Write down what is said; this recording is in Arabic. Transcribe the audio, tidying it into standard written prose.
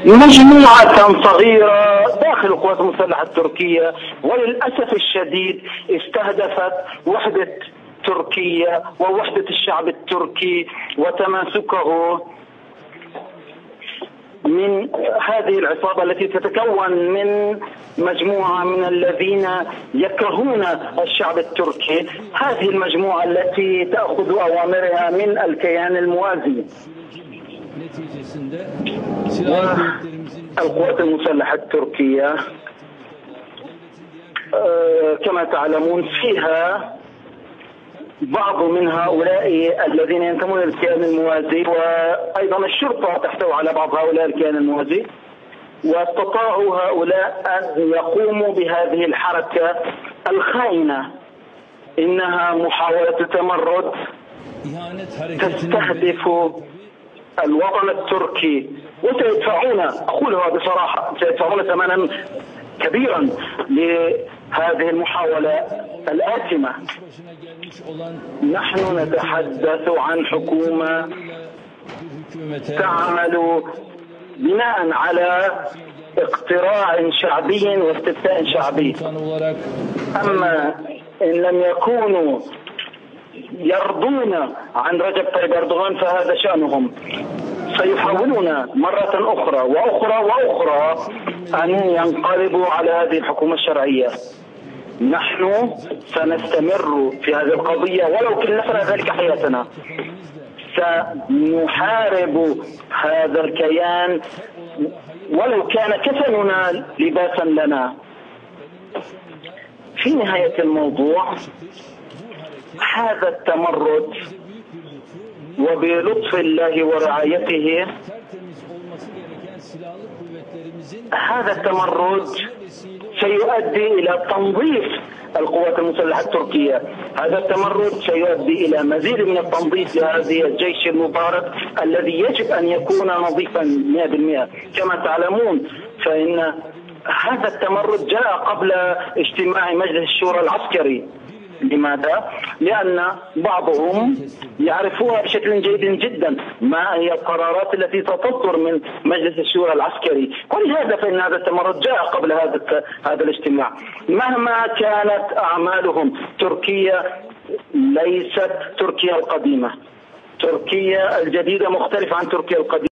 مجموعة صغيرة داخل القوات المسلحة التركية، وللأسف الشديد استهدفت وحدة تركيا ووحدة الشعب التركي وتماسكه من هذه العصابة التي تتكون من مجموعة من الذين يكرهون الشعب التركي. هذه المجموعة التي تأخذ أوامرها من الكيان الموازي. القوات المسلحة التركية كما تعلمون فيها بعض من هؤلاء الذين ينتمون للكيان الموازي، وأيضا الشرطة تحتوي على بعض هؤلاء الكيان الموازي، واستطاعوا هؤلاء أن يقوموا بهذه الحركة الخائنة. إنها محاولة تمرد تستهدف الوطن التركي، وسيدفعون، أقولها بصراحة، سيدفعون ثمنا كبيرا لهذه المحاولة الآثمة. نحن نتحدث عن حكومة تعمل بناء على اقتراع شعبي واستفتاء شعبي. أما إن لم يكونوا يرضون عن رجب طيب أردوغان فهذا شأنهم. سيحاولون مرة أخرى وأخرى وأخرى أن ينقلبوا على هذه الحكومة الشرعية. نحن سنستمر في هذه القضية ولو كلفنا ذلك حياتنا. سنحارب هذا الكيان ولو كان كفننا لباسا لنا. في نهاية الموضوع هذا التمرد وبلطف الله ورعايته، هذا التمرد سيؤدي إلى تنظيف القوات المسلحة التركية. هذا التمرد سيؤدي إلى مزيد من التنظيف لهذه الجيش المبارك الذي يجب أن يكون نظيفا 100%. كما تعلمون فإن هذا التمرد جاء قبل اجتماع مجلس الشورى العسكري. لماذا؟ لأن بعضهم يعرفوها بشكل جيد جدا ما هي القرارات التي ستصدر من مجلس الشورى العسكري، ولهذا فإن هذا التمرد جاء قبل هذا الاجتماع. مهما كانت أعمالهم، تركيا ليست تركيا القديمة. تركيا الجديدة مختلفة عن تركيا القديمة.